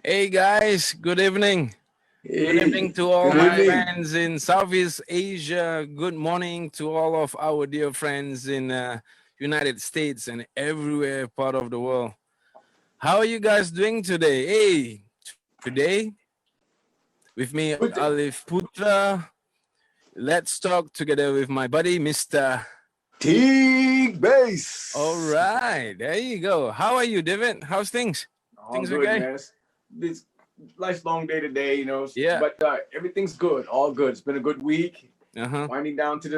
Hey guys, good evening. Good evening Hey, to all good my evening. friends in Southeast Asia. Good morning to all of our dear friends in United States and everywhere part of the world. How are you guys doing today? Hey, today with me Good. Alif Putra. Let's talk together with my buddy Mr. Teague All base. right, there you go. How are you, David? How's things? All Things good, okay? man. This life's long day today, Yeah. but everything's good. All good. It's been a good week. Uh-huh. Winding down to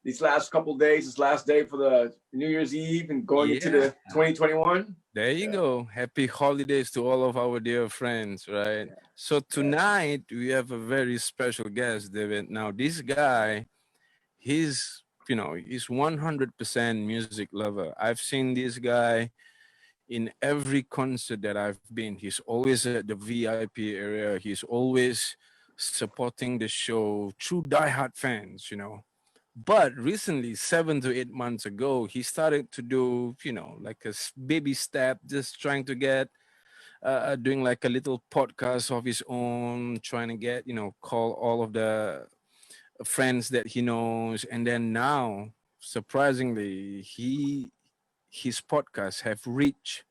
these last couple days. This last day for the New Year's Eve and going into Yeah. the 2021. There you go. Happy holidays to all of our dear friends, right? So tonight we have a very special guest, David. Now this guy, he's 100% music lover. I've seen this guy in every concert that I've been. He's always at the VIP area. He's always supporting the show. True diehard fans, But recently, 7 to 8 months ago, he started to do, like a baby step, just trying to get, doing like a little podcast of his own, trying to get, call all of the friends that he knows. And then now, surprisingly, his podcasts have reached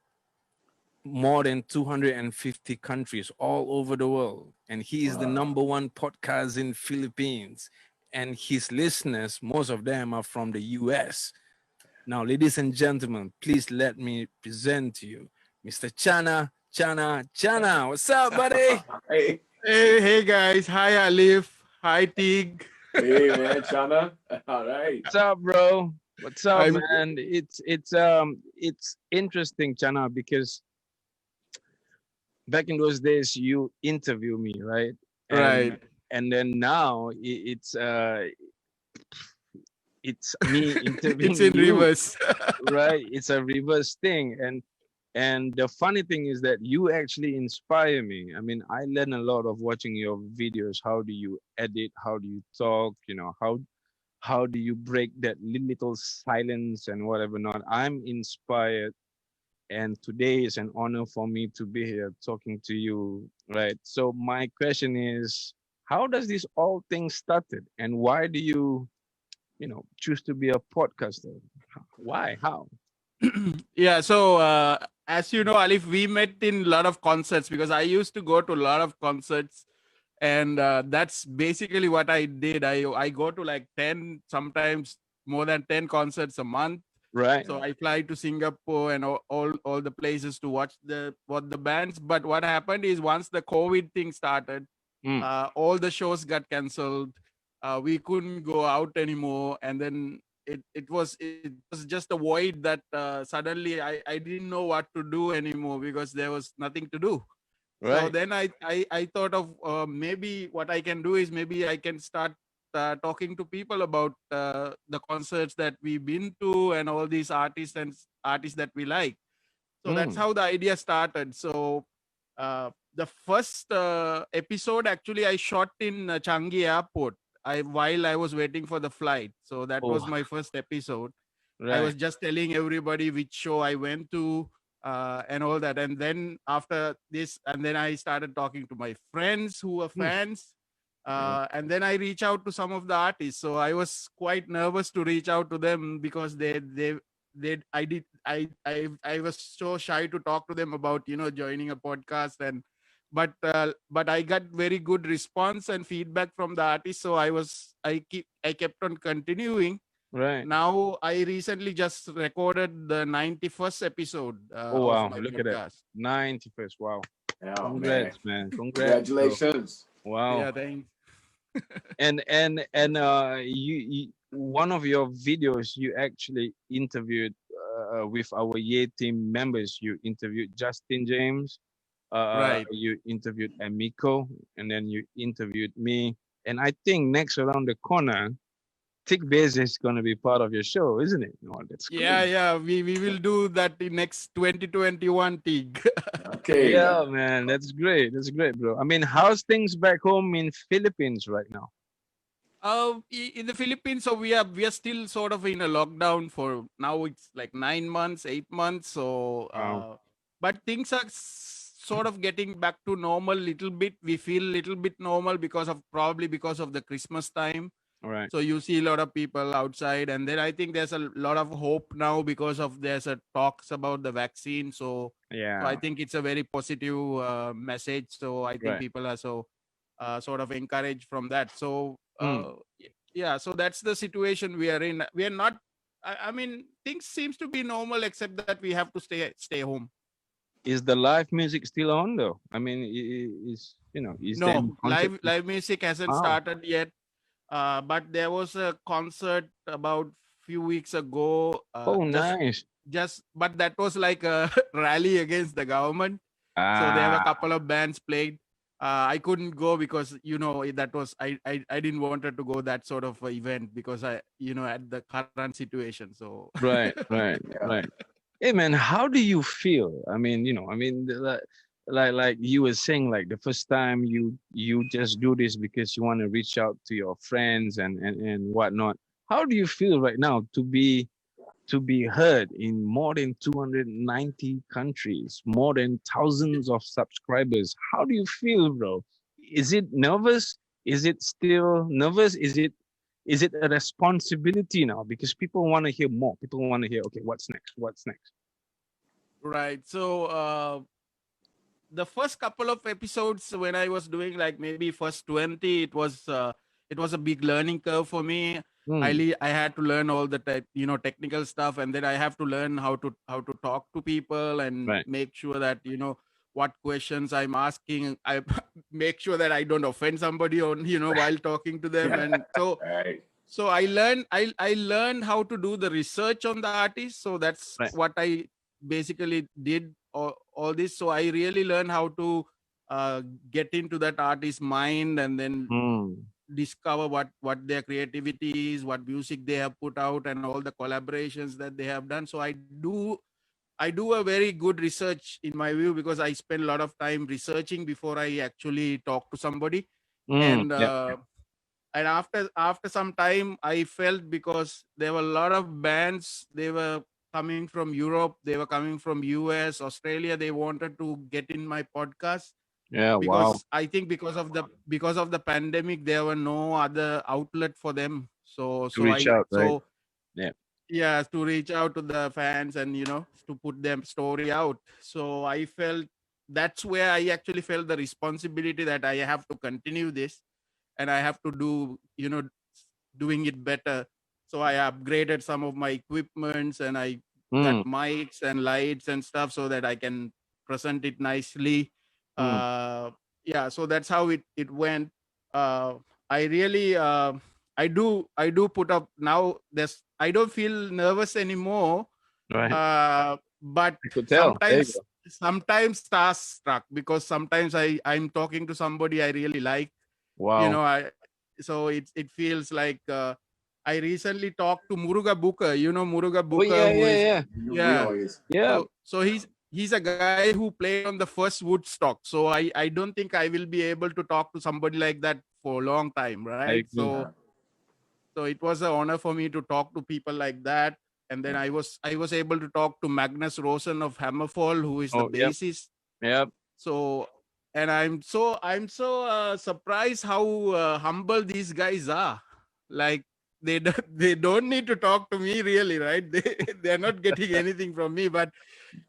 more than 250 countries all over the world, and he is the Wow. number one podcast in Philippines, and his listeners, most of them are from the US. Now, ladies and gentlemen, please let me present to you Mr. Channa Channa Channa. What's up, buddy? Hey, Hey guys, hi Alif, hi Teague. hey, man, Channa. All right. What's up, bro? What's up, I'm man? It's interesting, Channa, because back in those days you interview me, right? and right. and then now it's me It's interviewing in you, reverse. right? It's a reverse thing. And the funny thing is that you actually inspire me. I mean, I learn a lot of watching your videos. How do you edit? How do you talk? How do you break that little silence and whatever not? I'm inspired, and today is an honor for me to be here talking to you, right? So my question is, how does this all thing started, and why do you choose to be a podcaster? Why? How? Yeah, so as you know, Alif, we met in a lot of concerts because I used to go to a lot of concerts, and that's basically what I did. I go to like 10, sometimes more than 10 concerts a month. Right. So I fly to Singapore and all the places to watch the bands. But what happened is once the COVID thing started, Mm. all the shows got cancelled. We couldn't go out anymore, and then it was just a void that suddenly I didn't know what to do anymore because there was nothing to do. So Right. then I thought of maybe what I can do is maybe I can start talking to people about the concerts that we've been to and all these artists that we like. So that's Mm. how the idea started. So the first episode actually I shot in Changi Airport. While I was waiting for the flight. So that was Oh. my first episode. I Right. was just telling everybody which show I went to and all that. And then after this, and then I started talking to my friends who were Mm. fans. And then I reach out to some of the artists. So I was quite nervous to reach out to them because I was so shy to talk to them about joining a podcast. And but I got very good response and feedback from the artists. So I kept on continuing. Right. Now I recently just recorded the 91st episode Oh of wow, my look at that. podcast. 91st. Wow. Oh, man. Congrats, man. Congrats, bro. Congratulations. Wow. Yeah, thanks. And you one of your videos you actually interviewed with our Ye team members. You interviewed Justin James, Right. you interviewed Emiko, and then you interviewed me. And I think next around the corner, Tick Base is gonna be part of your show, isn't it? Oh, that's Yeah, great. yeah. We will do that in next 2021 TIG. Okay. Yeah, man, that's great. That's great, bro. I mean, how's things back home in Philippines right now? In the Philippines, so we are still sort of in a lockdown for now. It's like 9 months, 8 months. So, Wow. but things are sort of getting back to normal little bit. We feel little bit normal probably because of the Christmas time. All right. So you see a lot of people outside, and then I think there's a lot of hope now because of there's a talks about the vaccine. So I Yeah. think it's a very positive message. So I think Right. people are sort of encouraged from that. So Mm. yeah, so that's the situation we are in. We are not. I mean, things seems to be normal except that we have to stay home. Is the live music still on though? I mean, is there any No, concert? live music hasn't Wow. started yet. But there was a concert about few weeks ago. Oh, nice. Just but that was like a rally against the government. So there were a Ah, couple of bands played. I couldn't go because that was I didn't wanted to go that sort of event because I at the current situation. So right, right, Yeah. right. Hey man, how do you feel? I mean, like you were saying, like the first time you just do this because you want to reach out to your friends and whatnot. How do you feel right now to be heard in more than 290 countries, more than thousands of subscribers? How do you feel, bro? Is it nervous? Is it still nervous? Is it a responsibility now? Because people want to hear more. People want to hear, okay, what's next? What's next? right. So the first couple of episodes when I was doing like maybe first 20, it was a big learning curve for me. Hmm. I had to learn all the technical stuff, and then I have to learn how to talk to people and Right. make sure that what questions I'm asking. I make sure that I don't offend somebody on while talking to them, and Right. so I learned how to do the research on the artist. So that's Right. what I basically did all this. So I really learned how to uh, get into that artist's mind and then Hmm. discover what their creativity is, what music they have put out, and all the collaborations that they have done. So I do a very good research in my view because I spend a lot of time researching before I actually talk to somebody. Hmm. And Yep. after some time I felt because there were a lot of bands, they were coming from Europe, they were coming from US, Australia, they wanted to get in my podcast Yeah. Wow. because I think because of the pandemic there were no other outlet for them. so To so reach i out, right? so Yeah. yeah, to reach out to the fans and to put them story out. So I felt that's where I actually felt the responsibility that I have to continue this, and I have to doing it better. So I upgraded some of my equipments, and I got Hmm. mics and lights and stuff so that I can present it nicely. Hmm. uh yeah, so that's how it went. I really I do put up now. I don't feel nervous anymore. Right. But I could tell. There you sometimes go. starstruck because sometimes I'm talking to somebody I really like. Wow. I so it feels like I recently talked to Muruga Booker. Muruga Oh Booker, yeah, who yeah, is, yeah. We yeah. know he is. Yeah. So he's a guy who played on the first Woodstock. So I don't think I will be able to talk to somebody like that for a long time, I right? agree. So it was an honor for me to talk to people like that. And then I was able to talk to Magnus Rosen of Hammerfall, who is the Oh, yep, bassist. yep. So, and I'm so surprised how humble these guys are. Like they don't need to talk to me really, right? They're not getting anything from me, but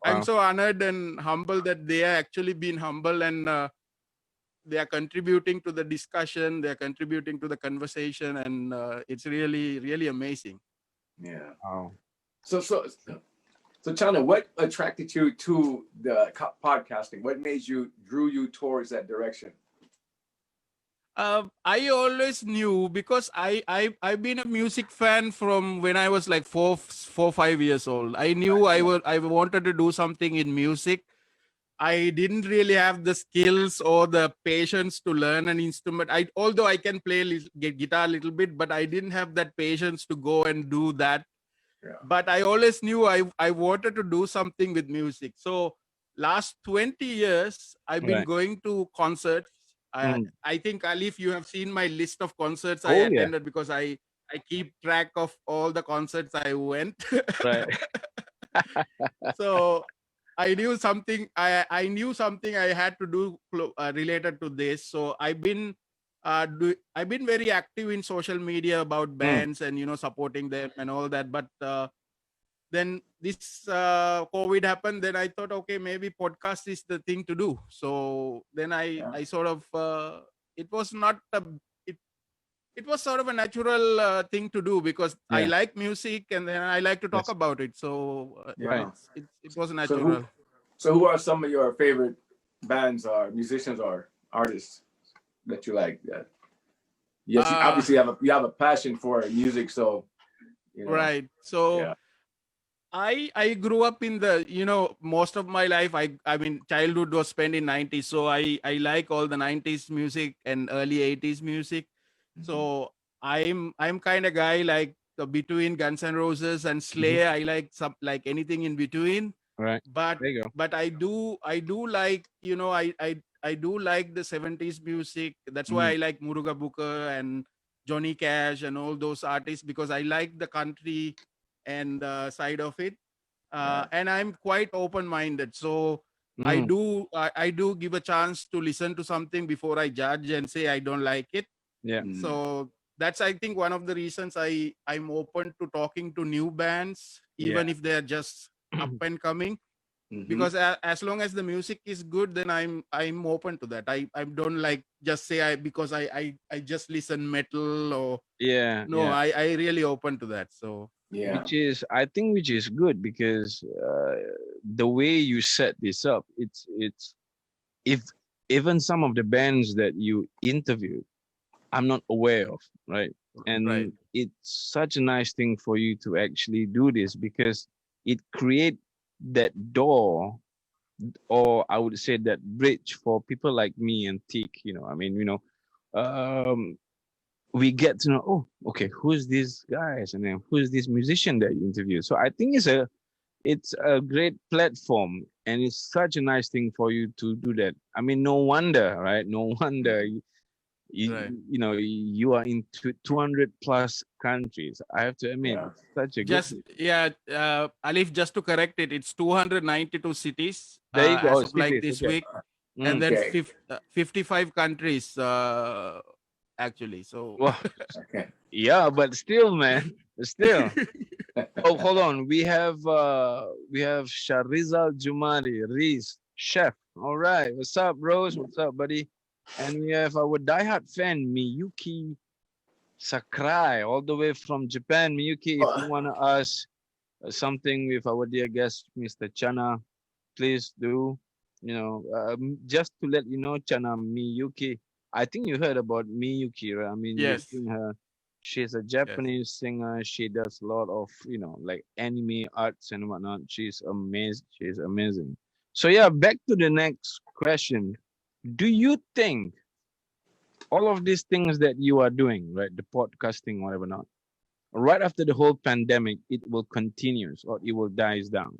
I'm Wow. so honored and humble that they are actually being humble, and they are contributing to the discussion. They're contributing to the conversation, and it's really really amazing. Yeah. Wow. So Channa, what attracted you to the podcasting? What drew you towards that direction? I always knew because I've been a music fan from when I was like 5 years old. I knew I wanted to do something in music. I didn't really have the skills or the patience to learn an instrument. Although I can play guitar a little bit, but I didn't have that patience to go and do that. Yeah. But I always knew I wanted to do something with music. So last 20 years, I've been Right. going to concerts. I think, Alif, you have seen my list of concerts I Oh yeah, attended, because I keep track of all the concerts I went. right. So I knew something. I knew something I had to do related to this. So I've been very active in social media about Mm, bands and supporting them and all that. But then this COVID happened. Then I thought, okay, maybe podcast is the thing to do. So then Yeah. I sort of it was not a it it was sort of a natural thing to do, because I yeah, like music and then I like to talk yes, about it. So right. Yeah. it was So natural. who are some of your favorite bands or musicians or artists that you like? Yeah. Yes, you Uh, obviously you have a passion for music, so you know. right. So Yeah. I grew up in the most of my life. I mean childhood was spent in 90s, so I like all the 90s music and early 80s music. Mhm. So I'm kind of guy like between Guns N' Roses and Hmm. Slayer. I like anything in between. Right. But There you go. I do like I do like the 70s music. That's why Mm, I like Muruga Booker and Johnny Cash and all those artists, because I like the country and side of it. Yeah. And I'm quite open-minded, so mm, I do give a chance to listen to something before I judge and say I don't like it. yeah. Mm. So that's, I think, one of the reasons I'm open to talking to new bands, Yeah. even if they're just up and coming, Mhm. because as long as the music is good, then I'm open to that. I don't like just say because I just listen metal, or Yeah. no, Yeah. I really open to that. So Yeah. Which is, I think, which is good because the way you set this up, it's if even some of the bands that you interviewed, I'm not aware of, right? right, And it's such a nice thing for you to actually do this because it create that door, or I would say that bridge for people like me and Teak. I mean, um, we get to know, oh, okay, who's these guys, and then who's this musician that you interview. So I think it's a great platform, and it's such a nice thing for you to do that. I mean, no wonder, right? No wonder right. you are in 200 plus countries. I have to admit, Yeah. it's such a good Just thing. yeah, Alif, just to correct it, it's 292 cities There you go. as of like Cities, this okay. week, and Mm. then Okay. 55 countries actually. So Well, Okay. yeah, but still, man, still. Oh, hold on. We have Sharizal Jumari, Reese, Chef. All right. What's up, Rose? What's up, buddy? And we have our diehard fan, Miyuki Sakurai, all the way from Japan. Miyuki, if you want to ask something with our dear guest, Mr. Channa, please do. Just to let you know, Channa, Miyuki, I think you heard about Miyuki, right? I mean, you've yes, seen her. She's a yes. Japanese singer. She does a lot of, like anime arts and whatnot. She's amazing. She's amazing. So yeah, back to the next question. Do you think all of these things that you are doing, right, the podcasting, whatever not, right after the whole pandemic, it will continue or it will dies down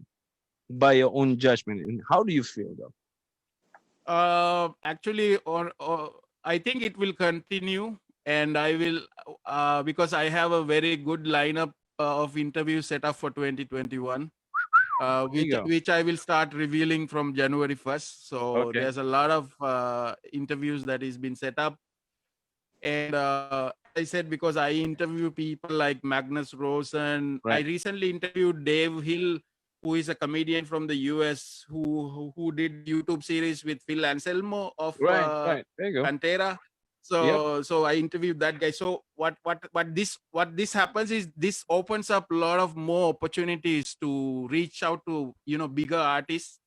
by your own judgment? And how do you feel though? Actually, or I think it will continue, and I will because I have a very good lineup of interviews set up for 2021. There you go. Which I will start revealing from January 1st. So Okay. there's a lot of interviews that is been set up. And as I said, because I interview people like Magnus Rosen, I Right. recently interviewed Dave Hill, who is a comedian from the US, who did YouTube series with Phil Anselmo of Right. Right. There you go. Pantera. Yep. So I interviewed that guy. So what this happens is this opens up a lot of more opportunities to reach out to bigger artists.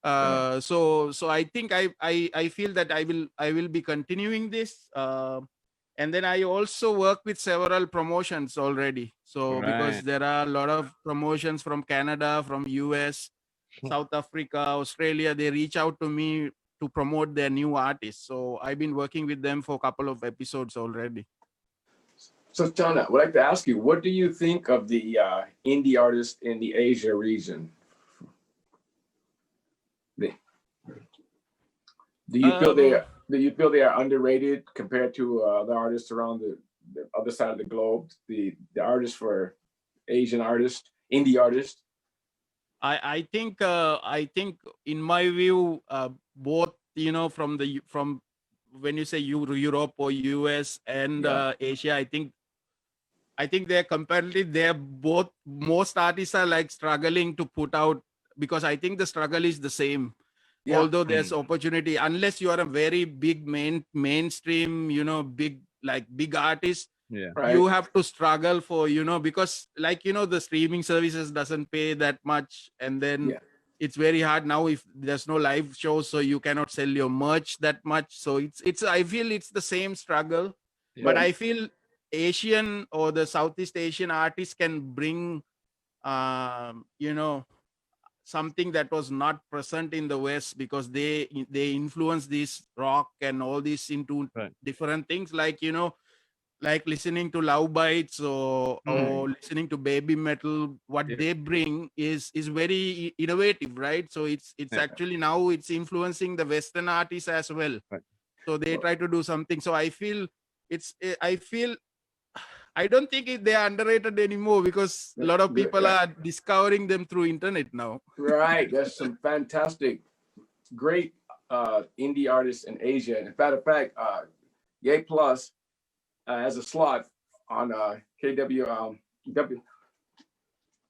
Yeah. So I think I feel that I will be continuing this. And then I also work with several promotions already. So because Right. there are a lot of promotions from Canada, from US, South Africa, Australia, they reach out to me to promote their new artists. So I've been working with them for a couple of episodes already. So, Channa, I would like to ask you, what do you think of the indie artists in the Asia region? The- Do you feel Um, Do you feel they are underrated compared to the artists around the other side of the globe? The artists for Asian artists, indie artists. I think in my view, both, from when you say Europe or US and Yeah. Asia, I think they're comparatively, they're both, most artists are like struggling to put out, because I think the struggle is the same. Yeah. Although there's opportunity, unless you are a very big mainstream, big artist, Yeah. Right. you have to struggle for, because the streaming services doesn't pay that much, and then Yeah. it's very hard now if there's no live shows, so you cannot sell your merch that much. So it's I feel it's the same struggle. But Yeah. I feel Asian or the Southeast Asian artists can bring, you know something that was not present in the West, because they influence this rock and all this into Right. different things, like listening to Love Bites, or listening to baby metal. What Yeah. they bring is very innovative, right? So it's Yeah. actually now it's influencing the Western artists as well. Right. So they try to do something. So I feel I don't think they are underrated anymore, because a lot of people Yeah. are discovering them through internet now. Right. There's some fantastic, great indie artists in Asia. And in fact, Yay Plus has a slot on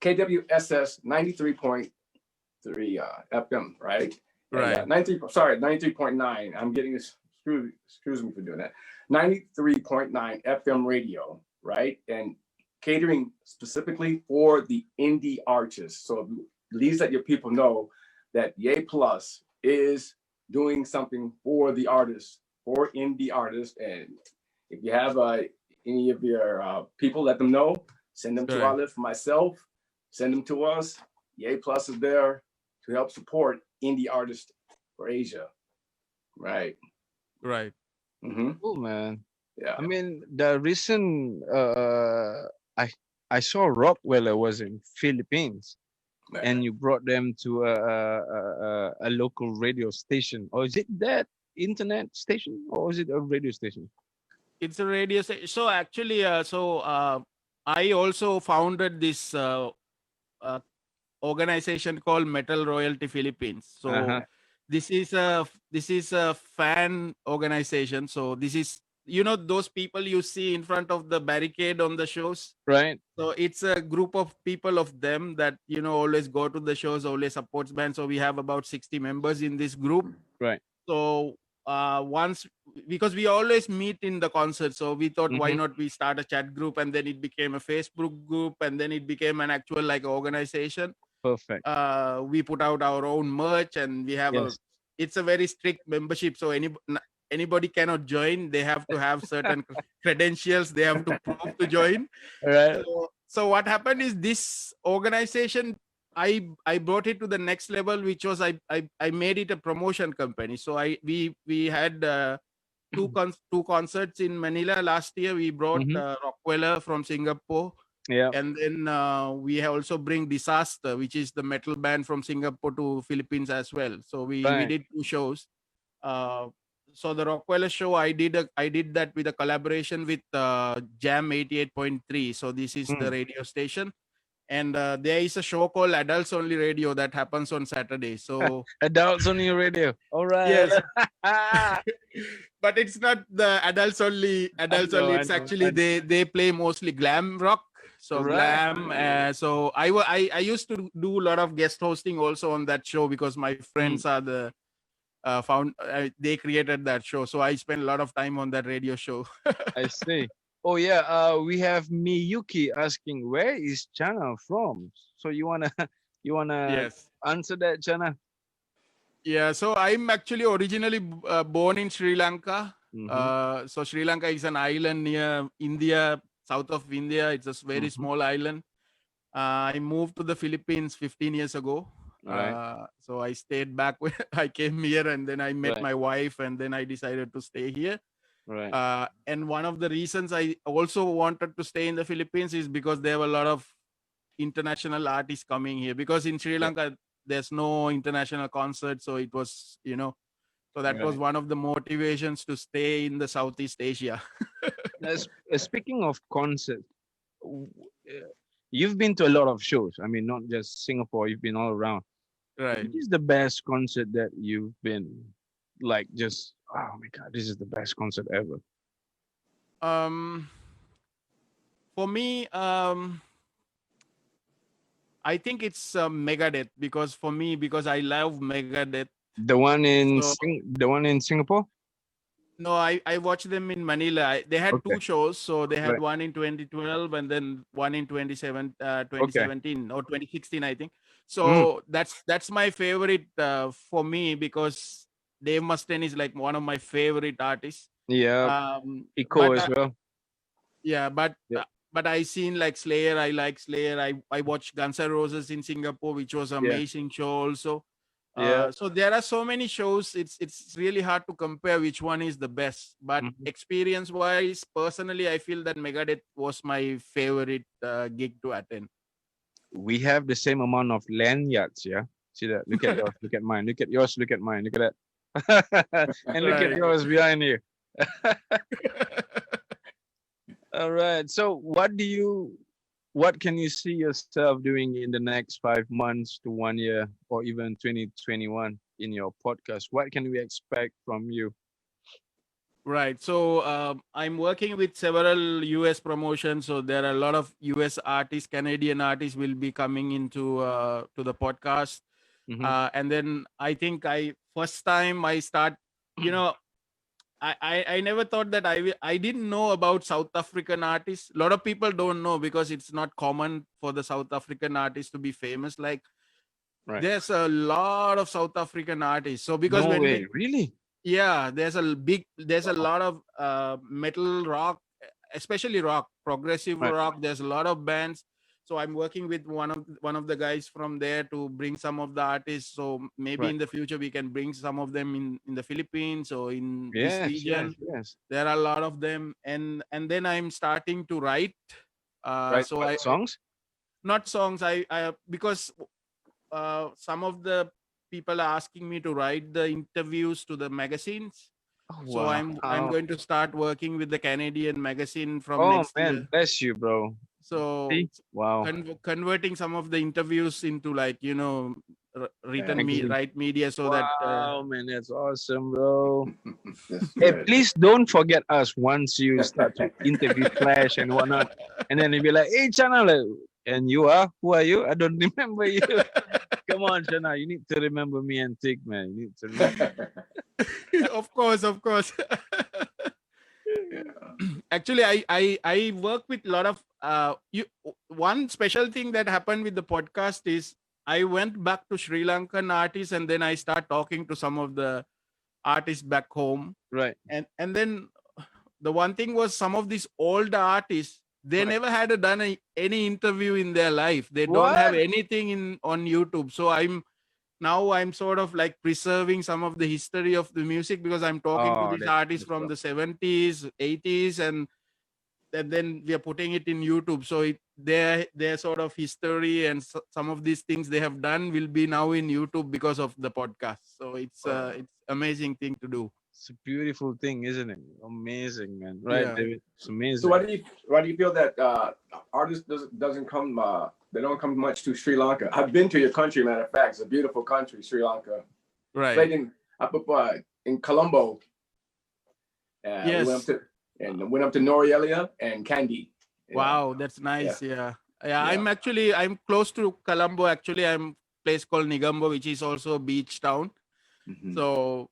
KWSS 93.3 FM, right? Right. And, 93.9. I'm getting this, excuse me for doing that. 93.9 FM radio, right? And catering specifically for the indie artists. So at least let your people know that Yay Plus is doing something for the artists, for indie artists. And if you have any of your people, let them know. Send them to Right. Alif, myself. Send them to us. Yay Plus is there to help support indie artists for Asia. Right. Right. Mm-hmm. Cool, man. Yeah. I mean, the recent I saw Rockwell was in Philippines, and you brought them to a local radio station, or is it that internet station, or is it a radio station? It's a radio station. So actually, I also founded this uh, organization called Metal Royalty Philippines. So Uh-huh. this is a fan organization. So this is, those people you see in front of the barricade on the shows. Right. So it's a group of people of them that always go to the shows, always supports bands. So we have about 60 members in this group. Right. So once, because we always meet in the concert, so we thought, why Mhm. not we start a chat group, and then it became a Facebook group, and then it became an actual like organization. Perfect. We put out our own merch, and we have Yes. it's a very strict membership. So anybody cannot join. They have to have certain credentials. They have to prove to join. Right. So what happened is, this organization, I brought it to the next level, which was I made it a promotion company. So we had two concerts in Manila last year. We brought Rockweller from Singapore, Yeah. and then we also bring Disaster, which is the metal band from Singapore, to Philippines as well. So we Right. did two shows. So the Rockwell show, I did that with a collaboration with Jam 88.3. So this is the radio station, and there is a show called Adults Only Radio that happens on Saturday. So Adults on your radio. All right. yes, but it's not the adults only. Adults know, only. I It's know, actually they play mostly glam rock. So Right. glam. So I used to do a lot of guest hosting also on that show, because my friends are the they created that show. So I spent a lot of time on that radio show. I see. Oh yeah. We have Miyuki asking, where is Channa from? So you wanna Yes. answer that, Channa? Yeah. So I'm actually originally born in Sri Lanka. So Sri Lanka is an island near India, south of India. It's a very small island. I moved to the Philippines 15 years ago. Right. So I stayed back when I came here, and then I met Right. my wife, and then I decided to stay here. Right. And one of the reasons I also wanted to stay in the Philippines is because there were a lot of international artists coming here, because in Sri Lanka there's no international concert. So it was, So that was Right. one of the motivations to stay in the Southeast Asia. Speaking of concert, w- uh, you've been to a lot of shows. I mean, not just Singapore. You've been all around. Right. Which is the best concert that you've been like? Just oh my god, this is the best concert ever. Um, for me, I think it's Megadeth because for me, because I love Megadeth. So The one in Singapore. no, I watched them in Manila. They had Okay, two shows. So they had right. one in 2012 and then one in Okay. 2017 or 2016, I think. Mm, So that's my favorite for me because Dave Mustaine is like one of my favorite artists. yeah. Echo But as well. yeah, Yep. but I seen like Slayer. I like Slayer. I watched Guns N' Roses in Singapore, which was Yeah. amazing show also. Yeah. So there are so many shows. It's really hard to compare which one is the best. But Mhm. experience wise, personally, I feel that Megadeth was my favorite gig to attend. We have the same amount of lanyards. Yeah. See that? Look at yours. Look at mine. Look at yours. Look at mine. Look at that. And look at Right. yours behind you. All right. So, what can you see yourself doing in the next 5 months to 1 year or even 2021 in your podcast? What can we expect from you? Right. So I'm working with several US promotions. So there are a lot of US artists, Canadian artists will be coming into to the podcast. Hmm. And then I think I first time I start, you know, I never thought that I didn't know about South African artists. A lot of people don't know because it's not common for the South African artists to be famous. Like Right. there's a lot of South African artists. So because No when way. we Really? yeah, there's a Wow. lot of metal rock, especially rock, progressive Right. rock. There's a lot of bands. So I'm working with one of the guys from there to bring some of the artists. So maybe Right. in the future we can bring some of them in the Philippines or in this Yes. Yes. region. Yes. There are a lot of them, and then I'm starting to write. Right. So What songs? not songs. I because some of the people are asking me to write the interviews to the magazines. Oh, So I'm wow. going to start working with the Canadian magazine from Oh next man, year. bless you, bro. So See? Wow. converting some of the interviews into like Yeah. written Magazine. right media so that Wow, man, that's awesome, bro. That's Hey, good. please don't forget us once you start to interview Flash and whatnot. And then you'll be like, hey, Channa, like, and you are? Who are you? I don't remember you. Come on, Channa, you need to remember me and Tig, man. You need to remember. of course. Actually, I work with a lot of one special thing that happened with the podcast is I went back to Sri Lankan artists and then I start talking to some of the artists back home. Right. And then the one thing was some of these old artists they Right. never had done any interview in their life. They don't have What? anything in on YouTube. So I'm sort of like preserving some of the history of the music because I'm talking to Oh, these that's artists good from stuff. the 70s 80s and then we are putting it in YouTube. So their sort of history and some of these things they have done will be now in YouTube because of the podcast. So it's amazing thing to do. It's a beautiful thing, isn't it? Amazing, man. Right, Yeah. David? It's So amazing. why do you feel that artists doesn't come they don't come much to Sri Lanka? I've been to your country, matter of fact. It's a beautiful country, Sri Lanka. Right. Played up in Colombo. We went up Yes. to Norelia and Kandy. Wow, that's nice. Yeah. I'm close to Colombo. Actually, I'm place called Nigambo, which is also a beach town. Mhm. So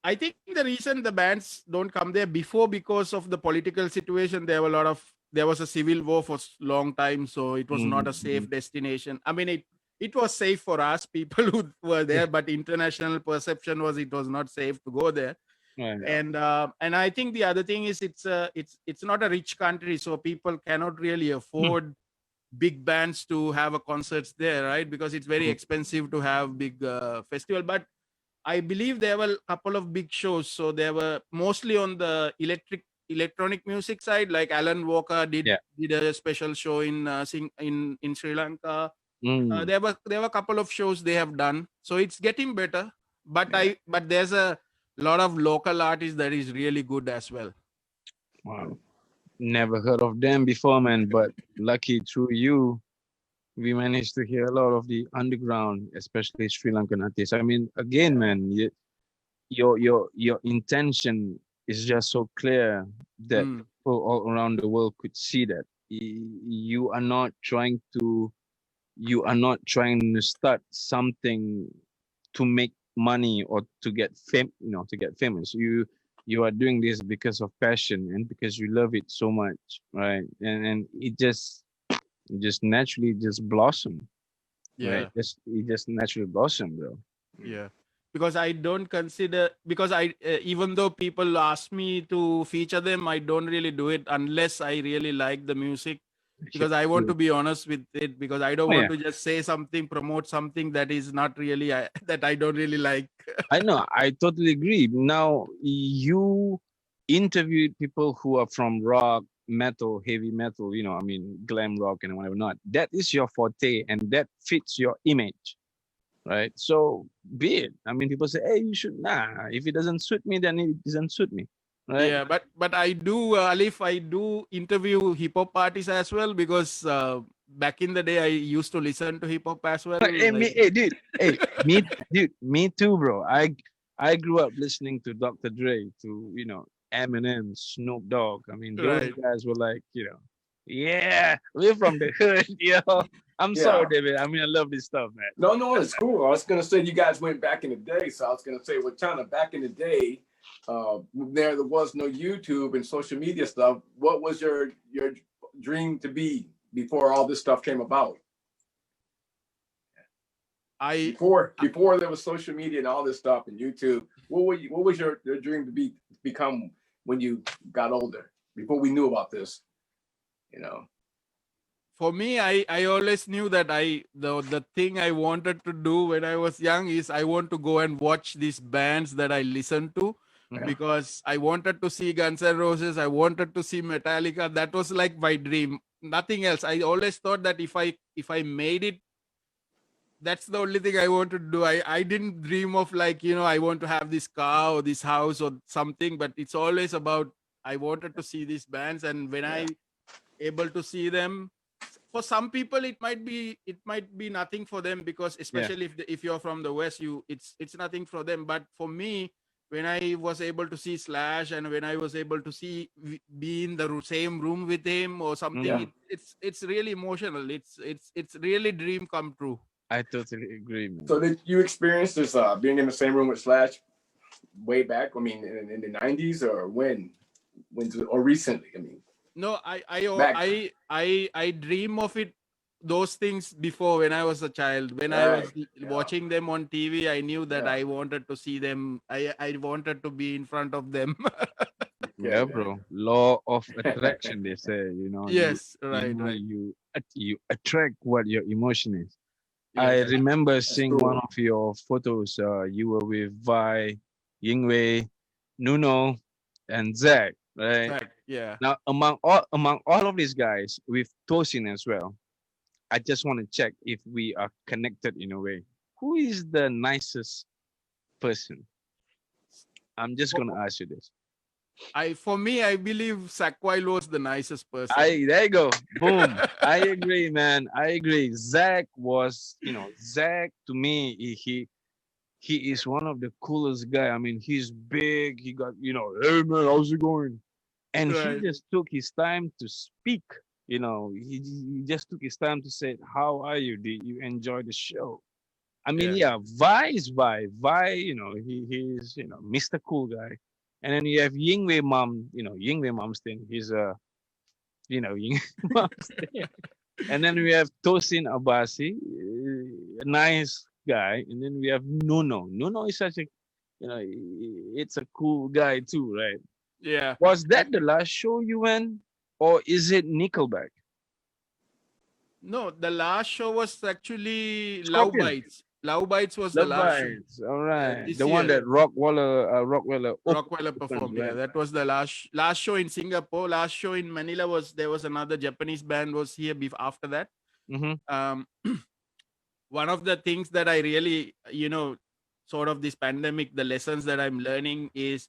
I think the reason the bands don't come there before because of the political situation, there was a civil war for long time, so it was not a safe destination. I mean, it was safe for us people who were there, but international perception was it was not safe to go there. Right. And I think the other thing is it's not a rich country, so people cannot really afford big bands to have a concerts there, right? Because it's very Mhm. expensive to have big festival. But I believe there were a couple of big shows. So they were mostly on the electronic music side. Like Alan Walker Yeah. did a special show in in Sri Lanka. Mm. There were a couple of shows they have done. So it's getting better. But Yeah. but there's a lot of local artists that is really good as well. Wow. Never heard of them before, man. But lucky through you, we managed to hear a lot of the underground, especially Sri Lankan artists. I mean, again, man, your intention is just so clear that Mm. people all around the world could see that. You are not trying to start something to make money or to get to get famous. You are doing this because of passion and because you love it so much, right? And it just naturally just blossom, right? Yeah. It just naturally blossom, bro. Yeah, because I don't consider, because I even though people ask me to feature them, I don't really do it unless I really like the music, Yeah. because I want to be honest with it, because I don't Oh want yeah, to just say something, promote something that is not really that I don't really like. I know. I totally agree. Now you interviewed people who are from rock, metal, heavy metal. I mean, glam rock and whatever. Not that is your forte, and that fits your image, right? So be it. I mean, people say, "Hey, you should." Nah, if it doesn't suit me, then it doesn't suit me, right? Yeah, but I do, Alif, I do interview hip hop artists as well, because back in the day I used to listen to hip hop as well. Hey, Like, dude. Hey, me too, bro. I grew up listening to Dr. Dre, to Eminem, Snoop Dogg. I mean, those right. guys were like, yeah, we're from the hood, yo. I'm sorry, Yeah. David. I mean, I love this stuff, man. No, no, it's cool. I was gonna say you guys went back in the day, so I was gonna say, well, China, back in the day, there was no YouTube and social media stuff. What was your dream to be before all this stuff came about? I Before there was social media and all this stuff and YouTube, what was your dream to become when you got older? Before we knew about this, you know. For me, I always knew that the thing I wanted to do when I was young is I want to go and watch these bands that I listen to, Mhm. because I wanted to see Guns N' Roses, I wanted to see Metallica. That was like my dream. Nothing else. I always thought that if I made it, that's the only thing I wanted to do. I didn't dream of, like, I want to have this car or this house or something, but it's always about I wanted to see these bands, and when Yeah. I able to see them, for some people it might be nothing for them, because Yeah, especially if you're from the west, it's nothing for them. But for me, when I was able to see Slash, and when I was able to be in the same room with him or something, Yeah. mhm. it's really emotional. It's really dream come true. I totally agree, man. So did you experience this being in the same room with Slash way back? I mean, in the '90s, or or recently? I mean, No, back. I dream of it, those things, before, when I was a child. When I Right. was Yeah. watching them on TV, I knew that Yeah. I wanted to see them. I wanted to be in front of them. Okay, Yeah, bro. Law of attraction, they say. You Yes, you right, know right. you attract what your emotion is. I Yes, remember That's seeing one cool. of your photos. You were with Vi, Yingwei, Nuno, and Zach, right? fact. Yeah. Now, among all of these guys, with Tosin as well, I just want to check if we are connected in a way. Who is the nicest person? I'm just For, gonna ask you this. for me, I believe Sackwild was the nicest person. There you go. Boom. I agree, man. I agree. Zach was, Zach to me, he is one of the coolest guy. I mean, he's big. He got, hey man, how's it going? And he Right. just took his time to speak. He just took his time to say, "How are you? Did you enjoy the show?" I mean, Yeah. yeah, Vi is Vi. Vi, he's Mr. Cool guy. And then you have Yingwei Mom, Yingwei Momstin. He's Yingwei Momstin. And then we have Tosin Abasi, a nice guy. And then we have Nuno. Nuno is such a, it's a cool guy too, right? Yeah. Was And that the last show you went, or is it Nickelback? no, the last show was actually Love Scorpion. Bites. Love Bites was the Love last show. Bites. All right. This The one year. that Rockweller Rockwell opens, performed. Yeah, right? that was the last show in Singapore. Last show in Manila was another Japanese band was here after that. Mm-hmm. One of the things that I really, sort of this pandemic, the lessons that I'm learning is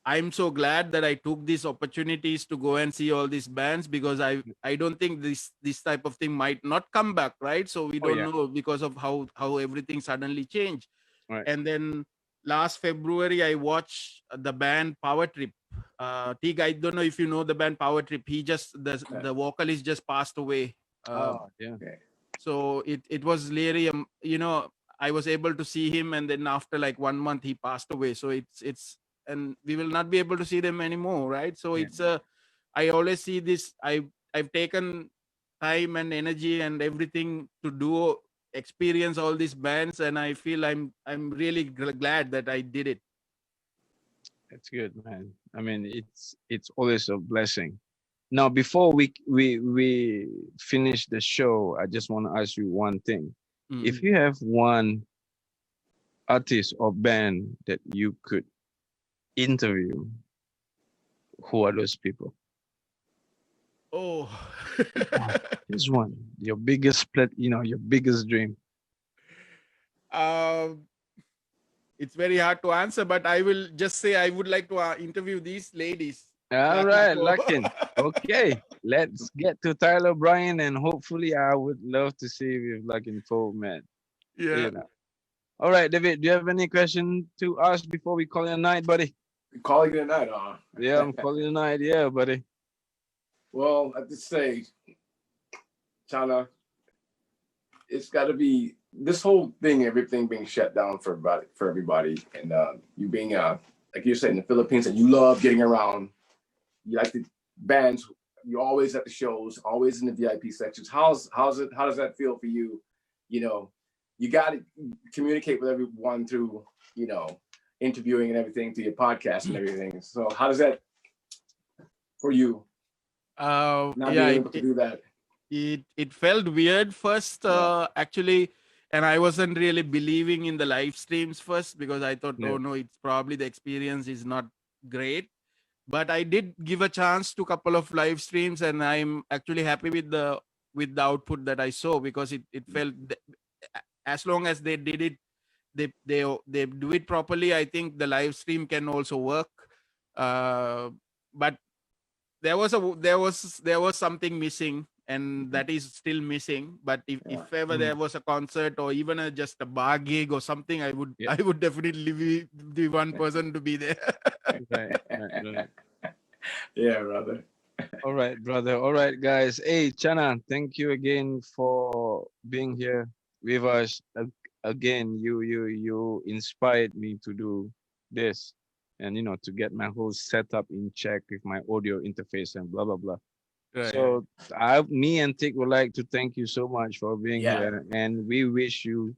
I'm so glad that I took these opportunities to go and see all these bands, because I don't think this type of thing might not come back, right? So we Oh don't yeah. know, because of how everything suddenly changed. Right. And then last February I watched the band Power Trip. Teague, I don't know if you know the band Power Trip. He just the vocalist just passed away. Oh yeah. Okay. So it was really I was able to see him, and then after like 1 month he passed away. So it's and we will not be able to see them anymore, right? So Yeah. it's I always see this. I've taken time and energy and everything to do experience all these bands, and I feel I'm really glad that I did it. That's good, man. I mean, it's always a blessing. Now, before we finish the show, I just want to ask you one thing. If Mhm. you have one artist or band that you could interview, who are those people? Oh. Just one. Your biggest your biggest dream. um it's very hard to answer, but I will just say I would like to interview these ladies. All Black and right, Poor. Luckin. Okay, let's get to Tyler Bryan, and hopefully, I would love to see you with Luckin Poe, man. Yeah. You know. All right, David. Do you have any question to ask before we call it a night, buddy? Calling it a night, Yeah, I'm calling it a night. Yeah, buddy. Well, at this stage, China, it's got to be this whole thing, everything being shut down for everybody, and you being like you said in the Philippines, and you love getting around. You like the bands. You're always at the shows, always in the VIP sections. How does that feel for you? You know, you got to communicate with everyone through interviewing and everything, through your podcast and everything. So how does that for you? Not Yeah, being able to do that. it felt weird first, actually, and I wasn't really believing in the live streams first, because I thought, Yeah. oh no, it's probably the experience is not great. But I did give a chance to a couple of live streams, and I'm actually happy with the output that I saw, because it felt as long as they did it, they do it properly. I think the live stream can also work. But there was something missing, and that is still missing. But if ever there was a concert, or even just a bar gig or something, I would Yeah. I would definitely be the one person to be there. Right. Yeah, brother. All right, brother. All right, guys. Hey, Channa, thank you again for being here with us. Again, you inspired me to do this, and to get my whole setup in check with my audio interface and blah blah blah. Right. So, me and Tick would like to thank you so much for being here, and we wish you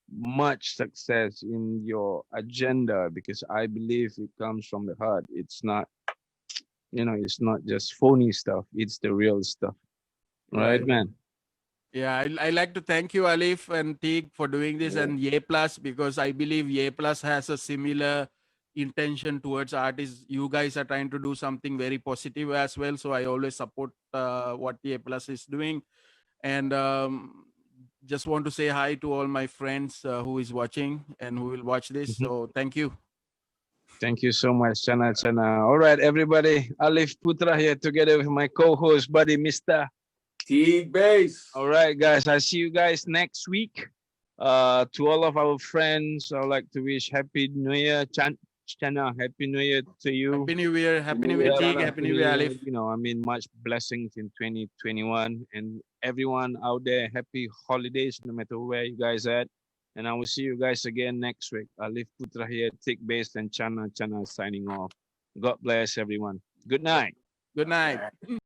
much success in your agenda, because I believe it comes from the heart. It's not, it's not just phony stuff. It's the real stuff. Right, Right. man? Yeah, I like to thank you, Alif and Teague, for doing this, and Ye Plus, because I believe Ye Plus has a similar intention towards artists. You guys are trying to do something very positive as well, so I always support what Ye Plus is doing. And just want to say hi to all my friends who is watching and who will watch this. Mhm. So thank you. Thank you so much, Channa Channa. All right, everybody. Alif Putra here together with my co-host, buddy, Mr. Teague Bass. All right, guys. I'll see you guys next week. To all of our friends, I'd like to wish Happy New Year. Channa, Happy New Year to you. Happy New Year. Happy New New Year, Year, Teague. Channa. Happy New Year, Alif. Much blessings in 2021, and everyone out there, happy holidays, no matter where you guys at. And I will see you guys again next week. Alif Putra here, Tick Base, and Channa Channa signing off. God bless everyone. Good night. Good night.